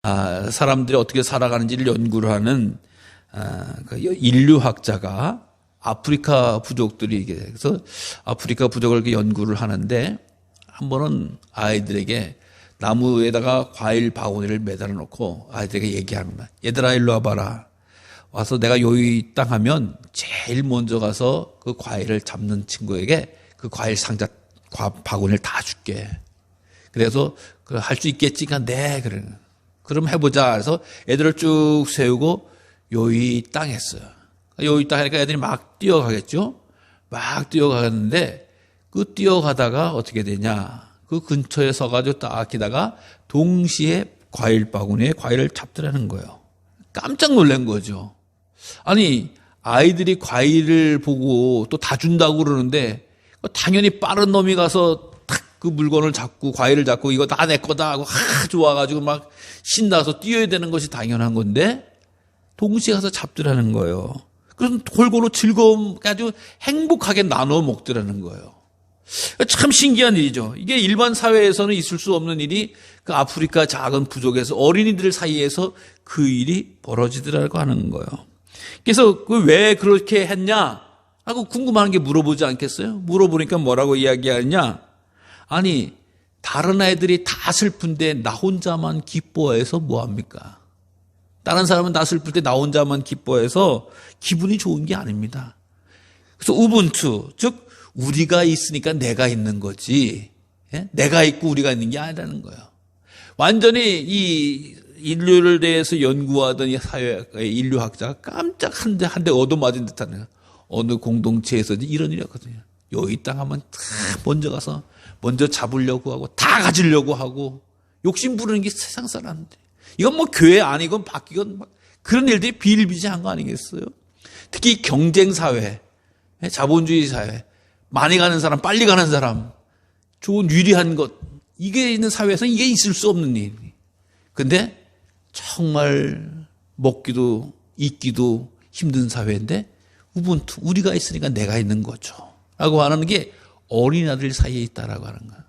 사람들이 어떻게 살아가는지를 연구를 하는 그 인류학자가 아프리카 부족들이 그래서 아프리카 부족을 이렇게 연구를 하는데 한 번은 아이들에게 나무에다가 과일 바구니를 매달아 놓고 아이들에게 얘기하는 거야. 얘들아 일로 와봐라. 와서 내가 요이 땅 하면 제일 먼저 가서 그 과일을 잡는 친구에게 그 과일 상자 바구니를 다 줄게. 그래서 할 수 있겠지? 그러니까 네. 그럼 해보자. 그래서 애들을 쭉 세우고 요이 땅 했어요. 요이 땅 하니까 애들이 막 뛰어가겠죠? 막 뛰어가는데 그 뛰어가다가 어떻게 되냐. 그 근처에 서가지고 딱 기다가 동시에 과일 바구니에 과일을 잡더라는 거예요. 깜짝 놀란 거죠. 아니, 아이들이 과일을 보고 또 다 준다고 그러는데 당연히 빠른 놈이 가서 탁 그 물건을 잡고 과일을 잡고 이거 다 내 거다 하고 좋아가지고 막 신나서 뛰어야 되는 것이 당연한 건데 동시에 가서 잡더라는 거예요. 그래서 골고루 즐거움 아주 행복하게 나눠 먹더라는 거예요. 참 신기한 일이죠. 이게 일반 사회에서는 있을 수 없는 일이 그 아프리카 작은 부족에서 어린이들 사이에서 그 일이 벌어지더라고 하는 거예요. 그래서 그 왜 그렇게 했냐 하고 궁금한 게 물어보지 않겠어요? 물어보니까 뭐라고 이야기하냐? 아니, 다른 애들이 다 슬픈데 나 혼자만 기뻐해서 뭐합니까? 다른 사람은 다 슬플 때 나 혼자만 기뻐해서 기분이 좋은 게 아닙니다. 그래서 우분투, 즉 우리가 있으니까 내가 있는 거지, 내가 있고 우리가 있는 게 아니라는 거예요. 완전히 이 인류를 대해서 연구하던 이 사회 인류학자가 깜짝 한 대 얻어맞은 듯한 어느 공동체에서도 이런 일이었거든요. 여기 땅 하면 다 먼저 가서 먼저 잡으려고 하고 다 가지려고 하고 욕심 부르는 게 세상 사람들. 이건 뭐 교회 아니건 바뀌건 막 그런 일들이 비일비재한 거 아니겠어요? 특히 경쟁 사회, 자본주의 사회, 많이 가는 사람, 빨리 가는 사람, 좋은 유리한 것, 이게 있는 사회에서는 이게 있을 수 없는 일. 근데 정말 먹기도 입기도 힘든 사회인데 우분투, 우리가 있으니까 내가 있는 거죠. 라고 하는 게 어린아들 사이에 있다라고 하는 거예요.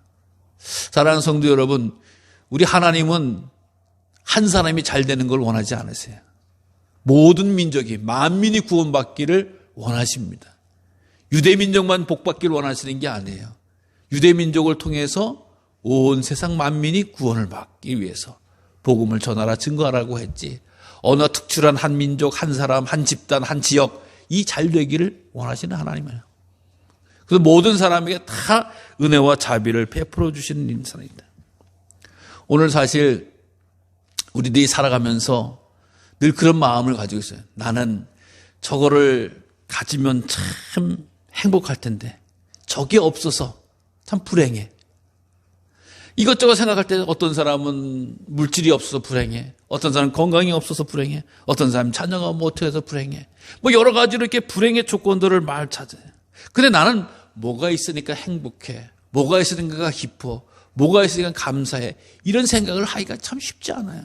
사랑하는 성도 여러분, 우리 하나님은 한 사람이 잘 되는 걸 원하지 않으세요. 모든 민족이, 만민이 구원받기를 원하십니다. 유대민족만 복받기를 원하시는 게 아니에요. 유대민족을 통해서 온 세상 만민이 구원을 받기 위해서 복음을 전하라 증거하라고 했지. 어느 특출한 한 민족, 한 사람, 한 집단, 한 지역 이 잘 되기를 원하시는 하나님이에요. 그래서 모든 사람에게 다 은혜와 자비를 베풀어 주시는 인사입니다. 오늘 사실 우리들이 살아가면서 늘 그런 마음을 가지고 있어요. 나는 저거를 가지면 참 행복할 텐데 저게 없어서 참 불행해. 이것저것 생각할 때 어떤 사람은 물질이 없어서 불행해. 어떤 사람은 건강이 없어서 불행해. 어떤 사람은 자녀가 못해서 불행해. 뭐 여러 가지로 이렇게 불행의 조건들을 말 찾아요. 근데 나는 뭐가 있으니까 행복해. 뭐가 있으니까 기뻐. 뭐가 있으니까 감사해. 이런 생각을 하기가 참 쉽지 않아요.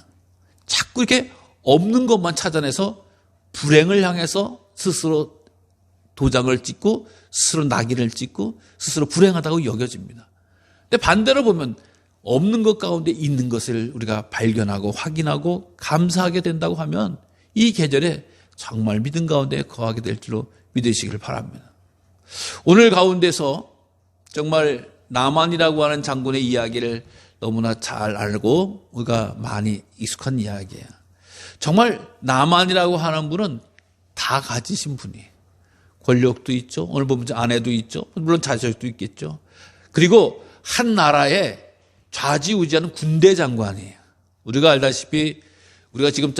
자꾸 이렇게 없는 것만 찾아내서 불행을 향해서 스스로 도장을 찍고 스스로 낙인을 찍고 스스로 불행하다고 여겨집니다. 근데 반대로 보면 없는 것 가운데 있는 것을 우리가 발견하고 확인하고 감사하게 된다고 하면 이 계절에 정말 믿음 가운데 거하게 될 줄로 믿으시길 바랍니다. 오늘 가운데서 정말 나만이라고 하는 장군의 이야기를 너무나 잘 알고 우리가 많이 익숙한 이야기예요. 정말 나만이라고 하는 분은 다 가지신 분이에요. 권력도 있죠. 오늘 보면 아내도 있죠. 물론 자식도 있겠죠. 그리고 한 나라에 좌지우지하는 군대 장관이에요. 우리가 알다시피 우리가 지금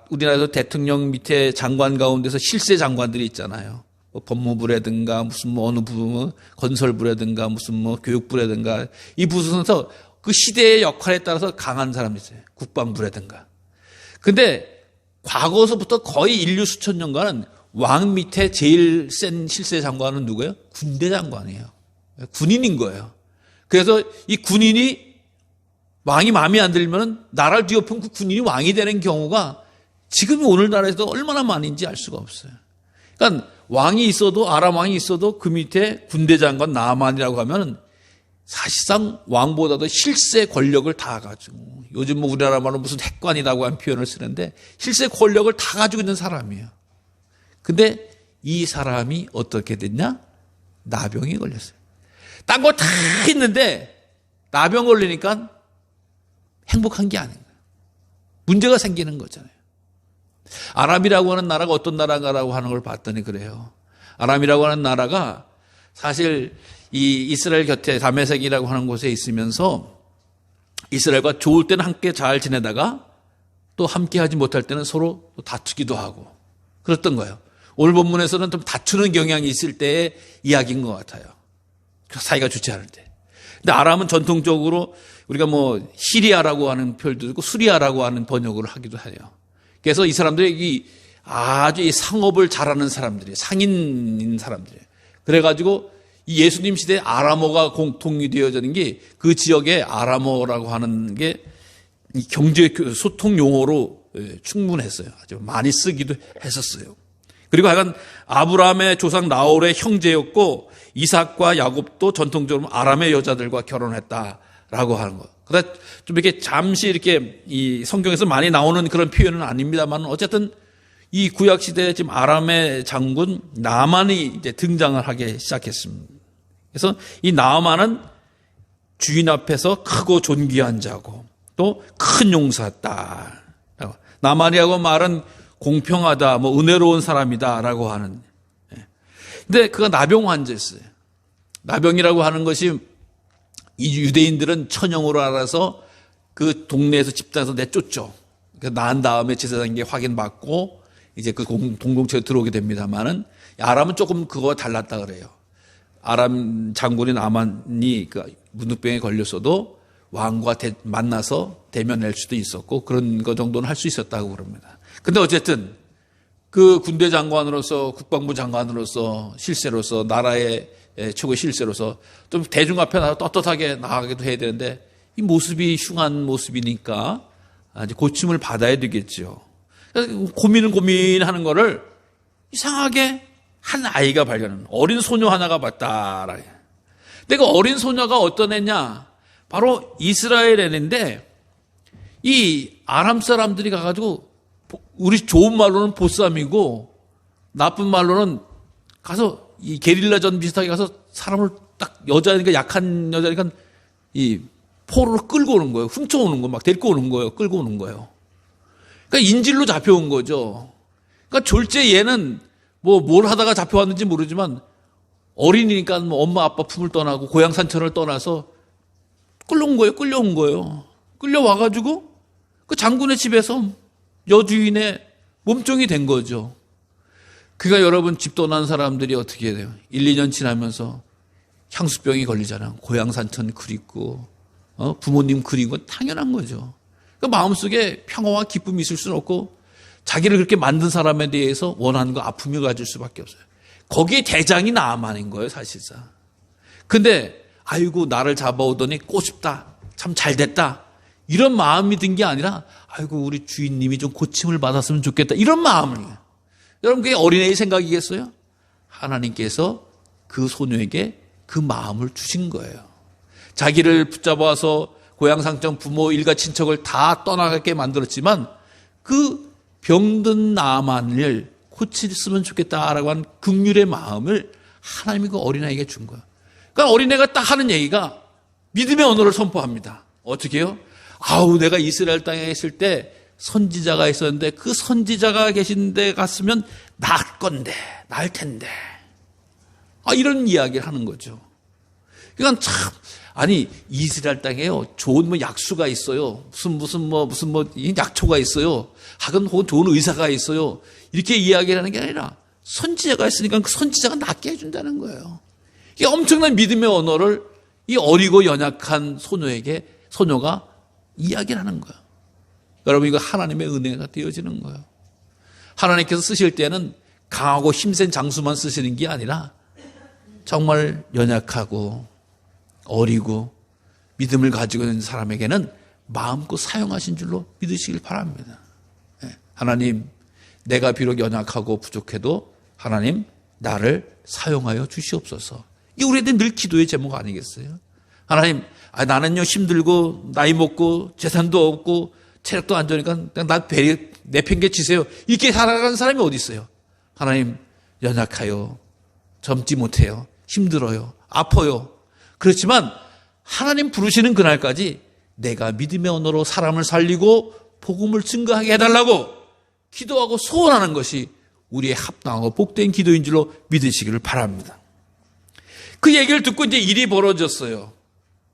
우리나라에서 대통령 밑에 장관 가운데서 실세 장관들이 있잖아요. 뭐 법무부라든가 무슨 뭐 어느 부 건설부라든가 무슨 뭐 교육부라든가 이 부서에서 그 시대의 역할에 따라서 강한 사람이 있어요. 국방부라든가. 근데 과거서부터 거의 인류 수천 년간은 왕 밑에 제일 센 실세 장관은 누구예요? 군대 장관이에요. 군인인 거예요. 그래서 이 군인이 왕이 마음에 안 들면 나라를 뒤엎은 그 군인이 왕이 되는 경우가 지금 오늘날에도 얼마나 많은지 알 수가 없어요. 그러니까 왕이 있어도 아람 왕이 있어도 그 밑에 군대 장관 나만이라고 하면 사실상 왕보다도 실세 권력을 다 가지고, 요즘 뭐 우리나라 말로 무슨 핵관이라고 하는 표현을 쓰는데 실세 권력을 다 가지고 있는 사람이에요. 근데 이 사람이 어떻게 됐냐? 나병이 걸렸어요. 딴 거 다 했는데 나병 걸리니까 행복한 게 아닌 거예요. 문제가 생기는 거잖아요. 아람이라고 하는 나라가 어떤 나라가라고 하는 걸 봤더니 그래요. 아람이라고 하는 나라가 사실 이 이스라엘 곁에 다메섹이라고 하는 곳에 있으면서 이스라엘과 좋을 때는 함께 잘 지내다가 또 함께 하지 못할 때는 서로 다투기도 하고 그랬던 거예요. 오늘 본문에서는 좀 다투는 경향이 있을 때의 이야기인 것 같아요. 사이가 좋지 않을 때. 근데 아람은 전통적으로 우리가 뭐 시리아라고 하는 표현도 있고 수리아라고 하는 번역을 하기도 해요. 그래서 이 사람들이 아주 이 상업을 잘하는 사람들이에요. 상인인 사람들이에요. 그래가지고 이 예수님 시대에 아람어가 공통이 되어지는 게 그 지역에 아람어라고 하는 게 이 경제 소통 용어로 충분했어요. 아주 많이 쓰기도 했었어요. 그리고 하여간 아브라함의 조상 나홀의 형제였고 이삭과 야곱도 전통적으로 아람의 여자들과 결혼했다라고 하는 거. 그러다 좀 이렇게 잠시 이렇게 이 성경에서 많이 나오는 그런 표현은 아닙니다만 어쨌든 이 구약 시대에 지금 아람의 장군 나만이 이제 등장을 하기 시작했습니다. 그래서 이 나만은 주인 앞에서 크고 존귀한 자고 또 큰 용사였다. 나만이라고 말은 공평하다, 뭐 은혜로운 사람이다라고 하는. 근데 그가 나병 환자였어요. 나병이라고 하는 것이 이 유대인들은 천형으로 알아서 그 동네에서 집단에서 내쫓죠. 나은 다음에 제사장에게 확인받고 이제 그 공동체에 들어오게 됩니다만은 아람은 조금 그거와 달랐다 그래요. 아람 장군인 나만이 그 문득병에 걸렸어도 왕과 만나서 대면할 수도 있었고 그런 거 정도는 할 수 있었다고 그럽니다. 근데 어쨌든 그 군대 장관으로서 국방부 장관으로서 실세로서 나라의 최고 실세로서 좀 대중 앞에 나가 떳떳하게 나가기도 해야 되는데 이 모습이 흉한 모습이니까 이제 고침을 받아야 되겠죠. 고민하는 거를 이상하게 한 아이가 발견하는 어린 소녀 하나가 봤다. 근데 그 어린 소녀가 어떤 애냐? 바로 이스라엘 애인데 이 아람 사람들이 가가지고 우리 좋은 말로는 보쌈이고 나쁜 말로는 가서 이 게릴라전 비슷하게 가서 사람을 딱 여자니까 약한 여자니까 이 포로로 끌고 오는 거예요. 훔쳐오는 거 막 데리고 오는 거예요. 끌고 오는 거예요. 그러니까 인질로 잡혀온 거죠. 그러니까 졸제 얘는 뭐 뭘 하다가 잡혀왔는지 모르지만 어린이니까 뭐 엄마 아빠 품을 떠나고 고향 산천을 떠나서 끌려온 거예요. 끌려와가지고 그 장군의 집에서 여주인의 몸종이 된 거죠. 그러니까 여러분 집 떠난 사람들이 어떻게 돼요? 1, 2년 지나면서 향수병이 걸리잖아요. 고향 산천 그립고 부모님 그리고 당연한 거죠. 그러니까 마음속에 평화와 기쁨이 있을 수는 없고 자기를 그렇게 만든 사람에 대해서 원하는 거 아픔을 가질 수밖에 없어요. 거기에 대장이 나만인 거예요, 사실상. 근데 아이고 나를 잡아오더니 꼬집다. 참 잘됐다. 이런 마음이 든 게 아니라 아이고 우리 주인님이 좀 고침을 받았으면 좋겠다. 이런 마음이에요. 여러분 그게 어린애의 생각이겠어요? 하나님께서 그 소녀에게 그 마음을 주신 거예요. 자기를 붙잡아서 고향 상정 부모 일가 친척을 다 떠나게 만들었지만 그 병든 나만을 고쳤으면 좋겠다라고 하는 긍휼의 마음을 하나님이 그 어린아이에게 준 거예요. 그러니까 어린애가 딱 하는 얘기가 믿음의 언어를 선포합니다. 어떻게 해요? 아우 내가 이스라엘 땅에 있을 때 선지자가 있었는데 그 선지자가 계신 데 갔으면 나을 건데 나을 텐데 이런 이야기를 하는 거죠. 그러니까 참 아니 이스라엘 땅에요 좋은 뭐 약수가 있어요. 무슨 약초가 있어요. 혹은 좋은 의사가 있어요. 이렇게 이야기를 하는 게 아니라 선지자가 있으니까 그 선지자가 낫게 해준다는 거예요. 이게 엄청난 믿음의 언어를 이 어리고 연약한 소녀가 이야기를 하는 거예요. 여러분 이거 하나님의 은혜가 되어지는 거예요. 하나님께서 쓰실 때는 강하고 힘센 장수만 쓰시는 게 아니라 정말 연약하고 어리고 믿음을 가지고 있는 사람에게는 마음껏 사용하신 줄로 믿으시길 바랍니다. 하나님 내가 비록 연약하고 부족해도 하나님 나를 사용하여 주시옵소서. 이게 우리한테 늘 기도의 제목 아니겠어요? 하나님, 나는요 힘들고 나이 먹고 재산도 없고 체력도 안 좋으니까 그냥 나 내팽개치세요. 이렇게 살아가는 사람이 어디 있어요? 하나님, 연약하여, 젊지 못해요, 힘들어요, 아파요. 그렇지만 하나님 부르시는 그날까지 내가 믿음의 언어로 사람을 살리고 복음을 증거하게 해달라고 기도하고 소원하는 것이 우리의 합당하고 복된 기도인 줄로 믿으시기를 바랍니다. 그 얘기를 듣고 이제 일이 벌어졌어요.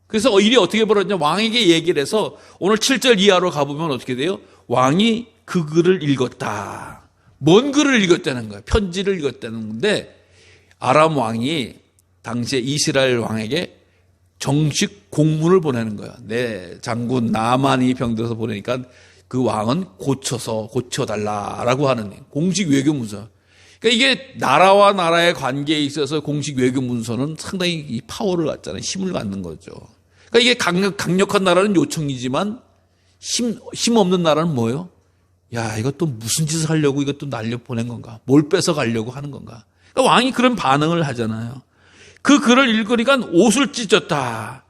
그래서 일이 어떻게 벌어졌냐, 왕에게 얘기를 해서 오늘 7절 이하로 가보면 어떻게 돼요? 왕이 그 글을 읽었다. 뭔 글을 읽었다는 거예요? 편지를 읽었다는 건데, 아람 왕이 당시에 이스라엘 왕에게 정식 공문을 보내는 거예요. 내 장군 나만이 병들어서 보내니까 그 왕은 고쳐달라라고 하는 공식 외교 문서. 그러니까 이게 나라와 나라의 관계에 있어서 공식 외교 문서는 상당히 이 파워를 갖잖아요. 힘을 갖는 거죠. 그러니까 이게 강력한 나라는 요청이지만 힘 없는 나라는 뭐예요? 야, 이것도 무슨 짓을 하려고 이것도 날려 보낸 건가? 뭘 뺏어 가려고 하는 건가? 그러니까 왕이 그런 반응을 하잖아요. 그 글을 읽으니까 옷을 찢었다.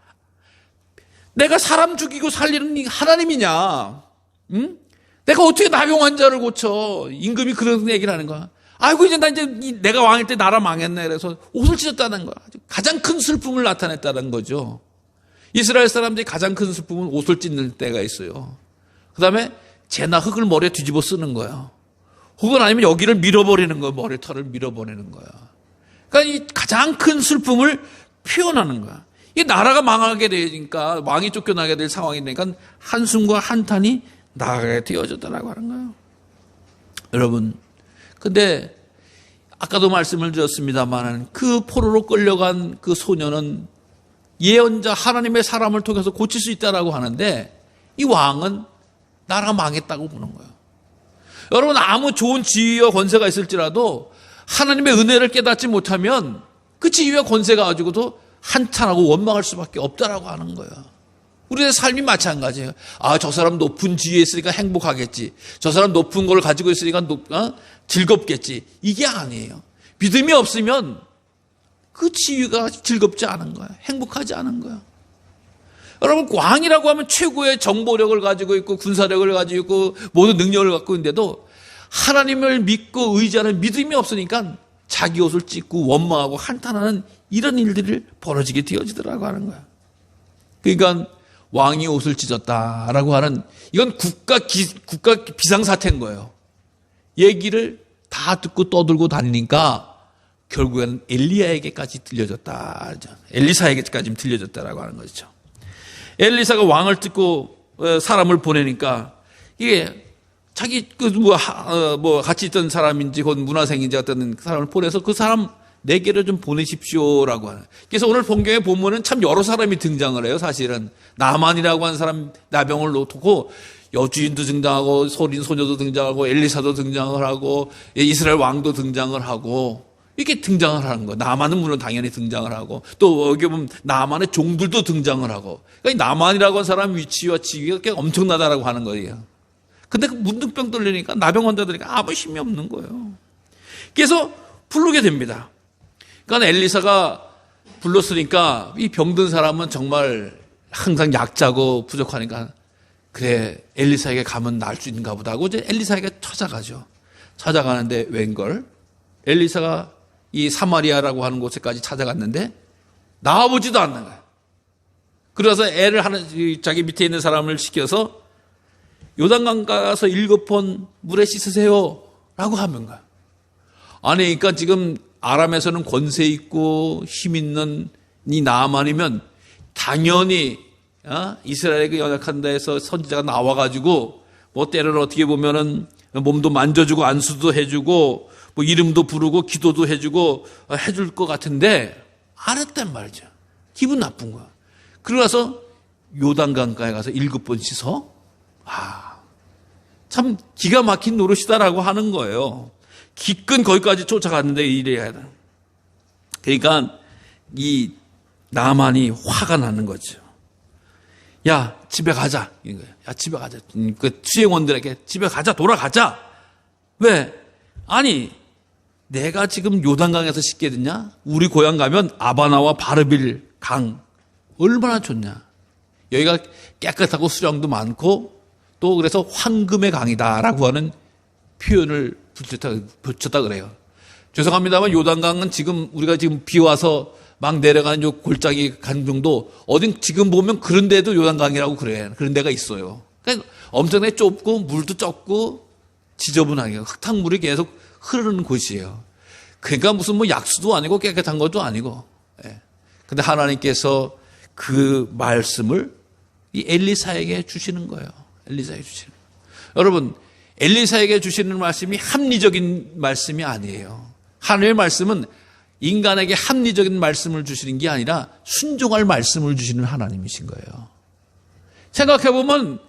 내가 사람 죽이고 살리는 하나님이냐? 응? 내가 어떻게 나병 환자를 고쳐? 임금이 그런 얘기를 하는 거야. 아이고, 이제 내가 왕일 때 나라 망했네. 그래서 옷을 찢었다는 거야. 가장 큰 슬픔을 나타냈다는 거죠. 이스라엘 사람들이 가장 큰 슬픔은 옷을 찢는 때가 있어요. 그 다음에 재나 흙을 머리에 뒤집어 쓰는 거야. 혹은 아니면 여기를 밀어버리는 거야. 머리털을 밀어버리는 거야. 그러니까 이 가장 큰 슬픔을 표현하는 거야. 이 나라가 망하게 되니까, 왕이 쫓겨나게 될 상황이 되니까 한숨과 한탄이 나가게 되어졌다라고 하는 거예요. 여러분, 근데 아까도 말씀을 드렸습니다만 그 포로로 끌려간 그 소녀는 예언자 하나님의 사람을 통해서 고칠 수 있다라고 하는데, 이 왕은 나라가 망했다고 보는 거예요. 여러분, 아무 좋은 지위와 권세가 있을지라도 하나님의 은혜를 깨닫지 못하면 그 지위와 권세가 가지고도 한탄하고 원망할 수밖에 없다라고 하는 거예요. 우리의 삶이 마찬가지예요. 저 사람 높은 지위에 있으니까 행복하겠지. 저 사람 높은 걸 가지고 있으니까 즐겁겠지. 이게 아니에요. 믿음이 없으면 그 지위가 즐겁지 않은 거야. 행복하지 않은 거야. 여러분, 왕이라고 하면 최고의 정보력을 가지고 있고 군사력을 가지고 있고 모든 능력을 갖고 있는데도 하나님을 믿고 의지하는 믿음이 없으니까 자기 옷을 찢고 원망하고 한탄하는 이런 일들이 벌어지게 되어지더라고 하는 거야. 그러니까 왕이 옷을 찢었다라고 하는, 이건 국가 비상사태인 거예요. 얘기를 다 듣고 떠들고 다니니까 결국에는 엘리야에게까지 들려졌다. 엘리사에게까지 들려졌다라고 하는 거죠. 엘리사가 왕을 듣고 사람을 보내니까 이게 자기 같이 있던 사람인지 혹은 문화생인지 어떤 사람을 보내서 그 사람 내게로 좀 보내십시오라고 하는. 그래서 오늘 본경에 보면은 참 여러 사람이 등장을 해요. 사실은 나만이라고 하는 사람 나병을 놓고 여주인도 등장하고 소린 소녀도 등장하고 엘리사도 등장을 하고 이스라엘 왕도 등장을 하고 이렇게 등장을 하는 거예요. 나만은 물론 당연히 등장을 하고 또 여기 보면 나만의 종들도 등장을 하고, 그러니까 나만이라고 하는 사람 위치와 지위가 꽤 엄청나다라고 하는 거예요. 근데 그 문둥병 들리니까 나병 환자들이니까 아무 힘이 없는 거예요. 그래서 부르게 됩니다. 그러니까 엘리사가 불렀으니까 이 병든 사람은 정말 항상 약자고 부족하니까 그래, 엘리사에게 가면 나을 수 있는가 보다 하고 이제 엘리사에게 찾아가죠. 찾아가는데 웬걸 엘리사가 이 사마리아라고 하는 곳에까지 찾아갔는데 나와보지도 않는 거야. 그래서 자기 밑에 있는 사람을 시켜서 요단강 가서 7번 물에 씻으세요 라고 하는 거야. 아니, 그러니까 지금 아람에서는 권세 있고 힘 있는 이 나아만이면 당연히 이스라엘에게 연약한 데에서 선지자가 나와가지고 뭐 때로는 어떻게 보면은 몸도 만져주고 안수도 해주고 뭐 이름도 부르고 기도도 해주고 해줄 것 같은데 안 했단 말이죠. 기분 나쁜 거야. 그러고 나서 요단강가에 가서 7번 씻어? 참 기가 막힌 노릇이다라고 하는 거예요. 기껏 거기까지 쫓아갔는데 이래야 돼. 그러니까 이 나만이 화가 나는 거죠. 야, 집에 가자. 이런 거예요. 야, 집에 가자. 그 수행원들에게 집에 가자, 돌아가자. 왜? 아니, 내가 지금 요단강에서 씻게 됐냐? 우리 고향 가면 아바나와 바르빌 강, 얼마나 좋냐. 여기가 깨끗하고 수량도 많고 또 그래서 황금의 강이다라고 하는 표현을 붙였다 그래요. 죄송합니다만 요단강은 지금 우리가 지금 비 와서 막 내려가는 요 골짜기 간 정도 어딘 지금 보면 그런 데도 요단강이라고 그래. 그런 데가 있어요. 그러니까 엄청나게 좁고 물도 적고 지저분하게 흙탕물이 계속 흐르는 곳이에요. 그러니까 무슨 뭐 약수도 아니고 깨끗한 것도 아니고. 예. 근데 하나님께서 그 말씀을 이 엘리사에게 주시는 거예요. 엘리사에게 주시는 거예요. 여러분, 엘리사에게 주시는 말씀이 합리적인 말씀이 아니에요. 하나님의 말씀은 인간에게 합리적인 말씀을 주시는 게 아니라 순종할 말씀을 주시는 하나님이신 거예요. 생각해보면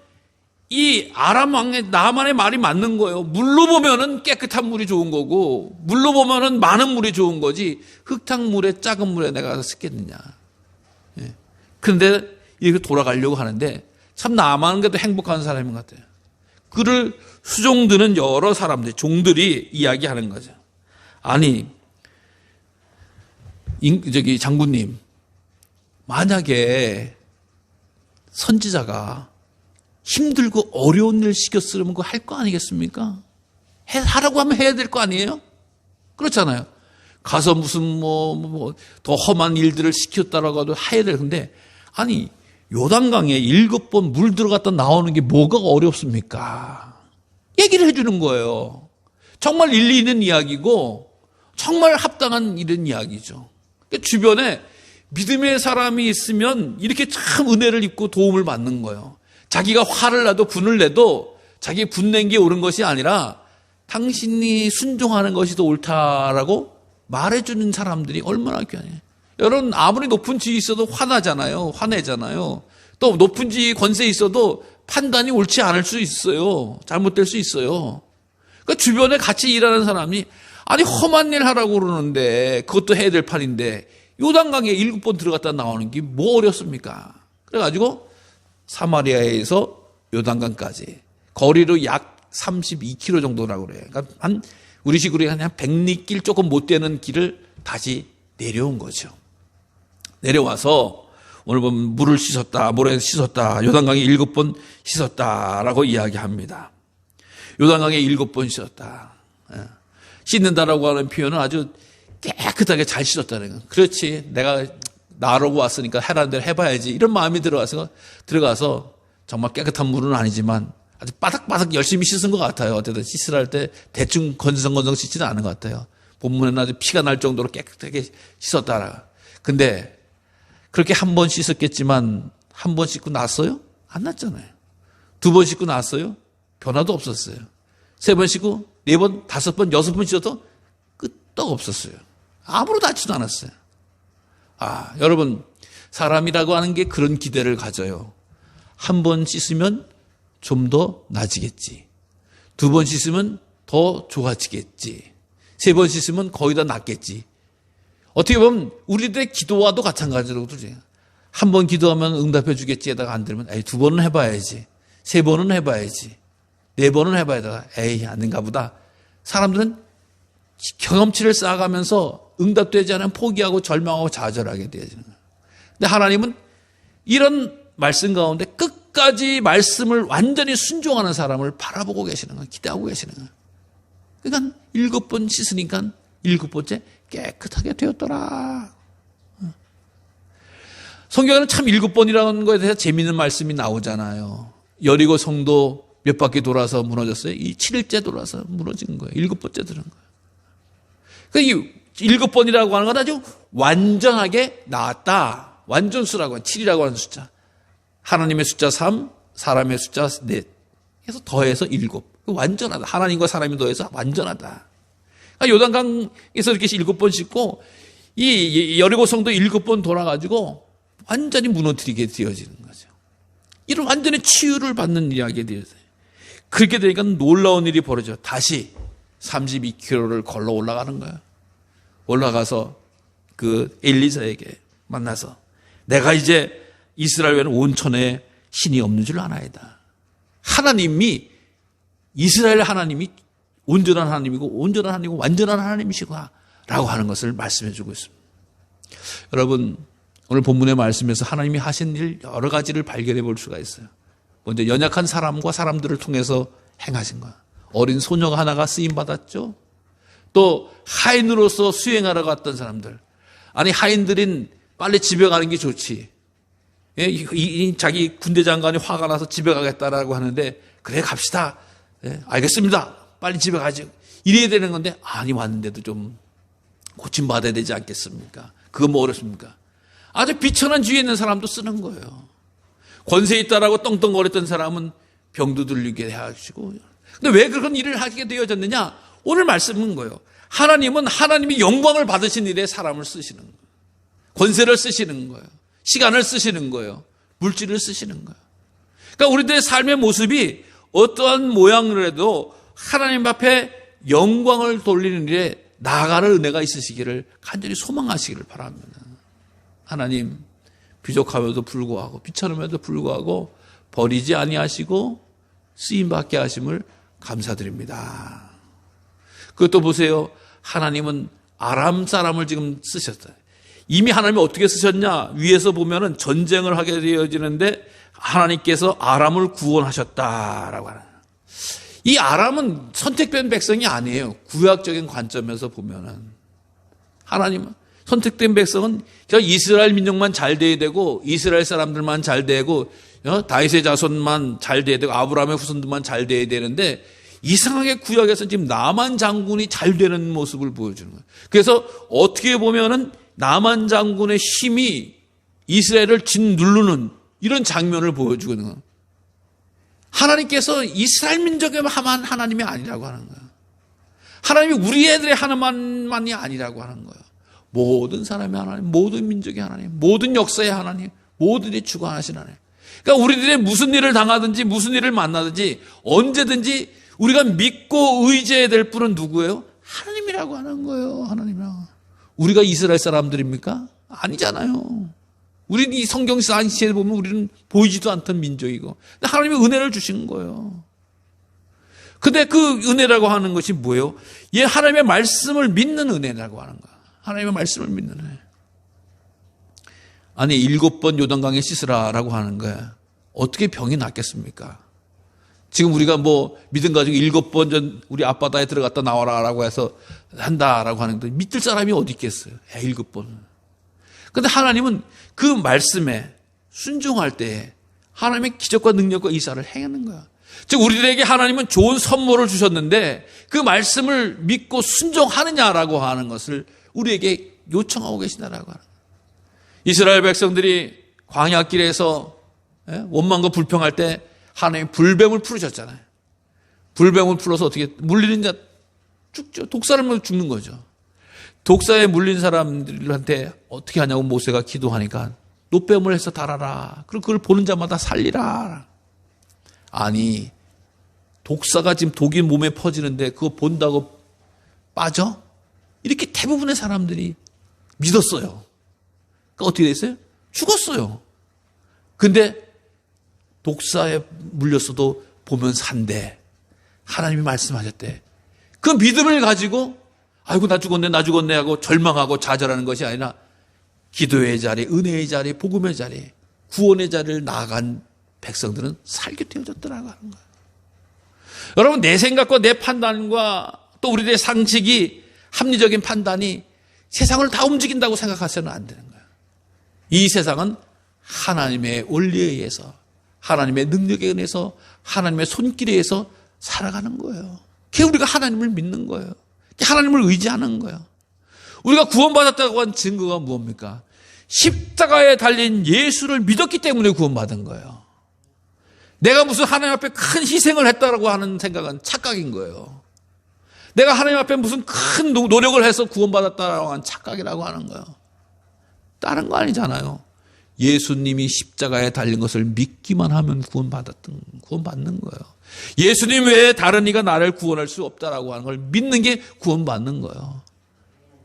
이 아람 왕의 나만의 말이 맞는 거예요. 물로 보면은 깨끗한 물이 좋은 거고 물로 보면은 많은 물이 좋은 거지 흙탕물에 작은 물에 내가 가서 쓰겠느냐. 예. 그런데 이렇게 돌아가려고 하는데 참 나만은 그래도 행복한 사람인 것 같아요. 그를 수종드는 여러 사람들, 종들이 이야기하는 거죠. 아니, 장군님, 만약에 선지자가 힘들고 어려운 일 시켰으면 그거 할 거 아니겠습니까? 하라고 하면 해야 될 거 아니에요? 그렇잖아요. 가서 무슨 더 험한 일들을 시켰다라고 해도 해야 될 건데, 아니, 요단강에 7번 물 들어갔다 나오는 게 뭐가 어렵습니까? 얘기를 해주는 거예요. 정말 일리 있는 이야기고, 정말 합당한 이런 이야기죠. 주변에 믿음의 사람이 있으면 이렇게 참 은혜를 입고 도움을 받는 거예요. 자기가 화를 나도 분을 내도 자기 분낸 게 옳은 것이 아니라 당신이 순종하는 것이 더 옳다라고 말해주는 사람들이 얼마나 귀하냐. 여러분, 아무리 높은 지위 있어도 화나잖아요. 화내잖아요. 또 높은 지위 권세 있어도 판단이 옳지 않을 수 있어요. 잘못될 수 있어요. 그러니까 주변에 같이 일하는 사람이 아니 험한 일 하라고 그러는데 그것도 해야 될 판인데 요단강에 7번 들어갔다 나오는 게 뭐 어렵습니까? 그래가지고 사마리아에서 요단강까지 거리로 약 32km 정도라고 그래요. 그러니까 한 우리 식으로 한 100리길 조금 못 되는 길을 다시 내려온 거죠. 내려와서 오늘 보면 물을 씻었다, 모래에서 씻었다, 요단강에 7번 씻었다라고 이야기합니다. 요단강에 7번 씻었다. 씻는다라고 하는 표현은 아주 깨끗하게 잘 씻었다는 거예요. 그렇지, 내가 나르고 왔으니까 해라는 대로 해봐야지 이런 마음이 들어가서 정말 깨끗한 물은 아니지만 아주 바닥바닥 열심히 씻은 것 같아요. 어쨌든 씻으라 할 때 대충 건성건성 씻지는 않은 것 같아요. 본문에는 아주 피가 날 정도로 깨끗하게 씻었다. 근데 그렇게 한 번 씻었겠지만 한 번 씻고 났어요? 안 났잖아요. 2번 씻고 났어요? 변화도 없었어요. 3번 씻고 4번, 5번, 6번 씻어도 끄떡 없었어요. 아무렇도 하지도 않았어요. 여러분, 사람이라고 하는 게 그런 기대를 가져요. 한 번 씻으면 좀 더 나아지겠지. 2번 씻으면 더 좋아지겠지. 3번 씻으면 거의 다 낫겠지. 어떻게 보면 우리들의 기도와도 마찬가지라고 그러죠. 한 번 기도하면 응답해 주겠지 에다가 안 되면 2번은 해봐야지. 3번은 해봐야지. 4번은 해봐야 돼. 아닌가 보다. 사람들은 경험치를 쌓아가면서 응답되지 않으면 포기하고 절망하고 좌절하게 되어지는 거예요. 근데 하나님은 이런 말씀 가운데 끝까지 말씀을 완전히 순종하는 사람을 바라보고 계시는 거예요. 기대하고 계시는 거예요. 그러니까 7번 씻으니까 7번째 깨끗하게 되었더라. 성경에는 참 7번이라는 것에 대해서 재미있는 말씀이 나오잖아요. 여리고 성도 몇 바퀴 돌아서 무너졌어요. 이 7일째 돌아서 무너진 거예요. 7번째 들은 거예요. 그러니까 이 7번이라고 하는 건 아주 완전하게 나았다. 완전수라고 하는 7이라고 하는 숫자. 하나님의 숫자 3, 사람의 숫자 4. 그래서 더해서 7. 완전하다. 하나님과 사람이 더해서 완전하다. 그러니까 요단강에서 이렇게 7번 씻고 이 여리고 성도 7번 돌아가지고 완전히 무너뜨리게 되어지는 거죠. 이런 완전히 치유를 받는 이야기가 되어져요. 그렇게 되니까 놀라운 일이 벌어져요. 다시 32km를 걸러 올라가는 거예요. 올라가서 그 엘리사에게 만나서 내가 이제 이스라엘 외에는 온천에 신이 없는 줄 아나이다. 하나님이 이스라엘 하나님이 온전한 하나님이고 온전한 하나님이고 완전한 하나님이시구나 라고 하는 것을 말씀해 주고 있습니다. 여러분, 오늘 본문의 말씀에서 하나님이 하신 일 여러 가지를 발견해 볼 수가 있어요. 먼저 연약한 사람과 사람들을 통해서 행하신 거야. 어린 소녀가 하나가 쓰임받았죠. 또 하인으로서 수행하러 갔던 사람들. 아니 하인들은 빨리 집에 가는 게 좋지. 자기 군대 장관이 화가 나서 집에 가겠다라고 하는데 그래 갑시다. 알겠습니다. 빨리 집에 가지. 이래야 되는 건데 아니 왔는데도 좀 고침받아야 되지 않겠습니까? 그거 뭐 어렵습니까? 아주 비천한 주위에 있는 사람도 쓰는 거예요. 권세 있다라고 떵떵거렸던 사람은 병도 들리게 하시고. 근데 왜 그런 일을 하게 되어졌느냐? 오늘 말씀은 거예요. 하나님은 하나님이 영광을 받으신 일에 사람을 쓰시는 거예요. 권세를 쓰시는 거예요. 시간을 쓰시는 거예요. 물질을 쓰시는 거예요. 그러니까 우리들의 삶의 모습이 어떠한 모양을 해도 하나님 앞에 영광을 돌리는 일에 나아가는 은혜가 있으시기를 간절히 소망하시기를 바랍니다. 하나님 부족함에도 불구하고 비천함에도 불구하고 버리지 아니하시고 쓰임받게 하심을 감사드립니다. 그것도 보세요. 하나님은 아람 사람을 지금 쓰셨어요. 이미 하나님이 어떻게 쓰셨냐? 위에서 보면은 전쟁을 하게 되어지는데 하나님께서 아람을 구원하셨다라고 하는. 이 아람은 선택된 백성이 아니에요. 구약적인 관점에서 보면은 하나님은 선택된 백성은 이스라엘 민족만 잘 돼야 되고 이스라엘 사람들만 잘 되고 다윗의 자손만 잘 돼야 되고 아브라함의 후손들만 잘 돼야 되는데 이상하게 구약에서 지금 나만 장군이 잘 되는 모습을 보여주는 거예요. 그래서 어떻게 보면은 나만 장군의 힘이 이스라엘을 짓누르는 이런 장면을 보여주고 있는 거예요. 하나님께서 이스라엘 민족에만 하나님이 아니라고 하는 거예요. 하나님이 우리 애들의 하나님만이 아니라고 하는 거예요. 모든 사람의 하나님, 모든 민족의 하나님, 모든 역사의 하나님, 모든이 주관하신 하나님. 그러니까 우리들의 무슨 일을 당하든지 무슨 일을 만나든지 언제든지 우리가 믿고 의지해야 될 분은 누구예요? 하나님이라고 하는 거예요. 하나님이라고. 우리가 이스라엘 사람들입니까? 아니잖아요. 우리는 이 성경 사이에 보면 우리는 보이지도 않던 민족이고. 근데 하나님이 은혜를 주신 거예요. 근데 그 은혜라고 하는 것이 뭐예요? 예, 하나님의 말씀을 믿는 은혜라고 하는 거야. 하나님의 말씀을 믿는 은혜. 아니 7번 요단강에 씻으라라고 하는 거야. 어떻게 병이 낫겠습니까? 지금 우리가 뭐 믿음 가지고 7번 전 우리 앞바다에 들어갔다 나와라라고 해서 한다라고 하는데 믿을 사람이 어디 있겠어요? 7번은. 근데 하나님은 그 말씀에 순종할 때 하나님의 기적과 능력과 이사를 행하는 거야. 즉 우리들에게 하나님은 좋은 선물을 주셨는데 그 말씀을 믿고 순종하느냐라고 하는 것을 우리에게 요청하고 계시다라고 하는 거야. 이스라엘 백성들이 광야길에서 원망과 불평할 때 하나님이 불뱀을 풀으셨잖아요. 불뱀을 풀어서 어떻게 물리는 자 죽죠. 독사를 물면 죽는 거죠. 독사에 물린 사람들한테 어떻게 하냐고 모세가 기도하니까 노뱀을 해서 달아라. 그리고 그걸 보는 자마다 살리라. 아니 독사가 지금 독이 몸에 퍼지는데 그거 본다고 빠져? 이렇게 대부분의 사람들이 믿었어요. 그러니까 어떻게 됐어요? 죽었어요. 근데 독사에 물렸어도 보면 산대. 하나님이 말씀하셨대. 그 믿음을 가지고 아이고 나 죽었네 하고 절망하고 좌절하는 것이 아니라 기도의 자리, 은혜의 자리, 복음의 자리, 구원의 자리를 나아간 백성들은 살게 되어졌더라고 하는 거예요. 여러분 내 생각과 내 판단과 또 우리들의 상식이 합리적인 판단이 세상을 다 움직인다고 생각하셔는 안 되는 거예요. 이 세상은 하나님의 원리에 의해서 하나님의 능력에 의해서 하나님의 손길에 의해서 살아가는 거예요. 그게 우리가 하나님을 믿는 거예요. 하나님을 의지하는 거예요. 우리가 구원받았다고 한 증거가 무엇입니까? 십자가에 달린 예수를 믿었기 때문에 구원받은 거예요. 내가 무슨 하나님 앞에 큰 희생을 했다라고 하는 생각은 착각인 거예요. 내가 하나님 앞에 무슨 큰 노력을 해서 구원받았다라고 하는 착각이라고 하는 거예요. 다른 거 아니잖아요. 예수님이 십자가에 달린 것을 믿기만 하면 구원받는 거예요. 예수님 외에 다른 이가 나를 구원할 수 없다라고 하는 걸 믿는 게 구원받는 거예요.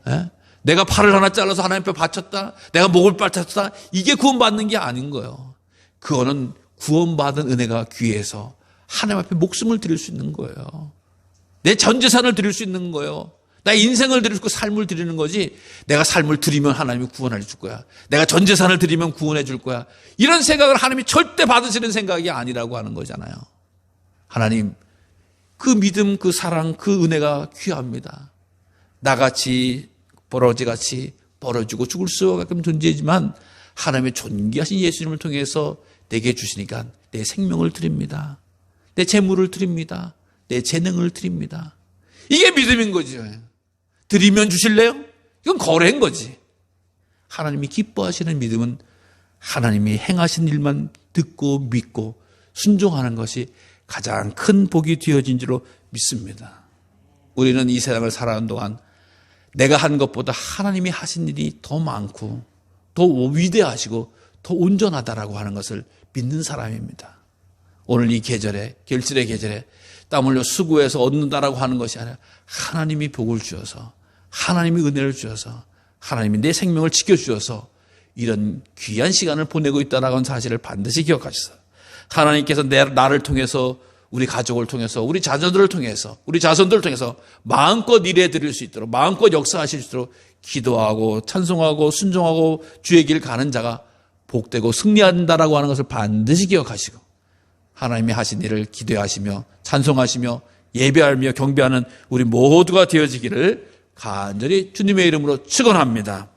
예? 내가 팔을 하나 잘라서 하나님 앞에 바쳤다. 내가 목을 빠쳤다. 이게 구원받는 게 아닌 거예요. 그거는 구원받은 은혜가 귀해서 하나님 앞에 목숨을 드릴 수 있는 거예요. 내 전 재산을 드릴 수 있는 거예요. 나의 인생을 드리고 삶을 드리는 거지, 내가 삶을 드리면 하나님이 구원해 줄 거야, 내가 전 재산을 드리면 구원해 줄 거야, 이런 생각을 하나님이 절대 받으시는 생각이 아니라고 하는 거잖아요. 하나님, 그 믿음, 그 사랑, 그 은혜가 귀합니다. 나같이 버러지같이 벌어지고 죽을 수밖에 존재이지만 하나님의 존귀하신 예수님을 통해서 내게 주시니까 내 생명을 드립니다. 내 재물을 드립니다. 내 재능을 드립니다. 이게 믿음인 거죠. 드리면 주실래요? 이건 거래인 거지. 하나님이 기뻐하시는 믿음은 하나님이 행하신 일만 듣고 믿고 순종하는 것이 가장 큰 복이 되어진 줄로 믿습니다. 우리는 이 세상을 살아가는 동안 내가 한 것보다 하나님이 하신 일이 더 많고 더 위대하시고 더 온전하다라고 하는 것을 믿는 사람입니다. 오늘 이 계절에, 결실의 계절에 땀 흘려 수고해서 얻는다라고 하는 것이 아니라 하나님이 복을 주셔서, 하나님이 은혜를 주셔서, 하나님이 내 생명을 지켜주셔서 이런 귀한 시간을 보내고 있다라는 사실을 반드시 기억하셔서, 하나님께서 나를 통해서, 우리 가족을 통해서, 우리 자녀들을 통해서, 우리 자손들을 통해서 마음껏 일해 드릴 수 있도록, 마음껏 역사하실 수 있도록 기도하고 찬송하고 순종하고 주의 길 가는 자가 복되고 승리한다라고 하는 것을 반드시 기억하시고, 하나님이 하신 일을 기도하시며 찬송하시며 예배하며 경배하는 우리 모두가 되어지기를 간절히 주님의 이름으로 축원합니다.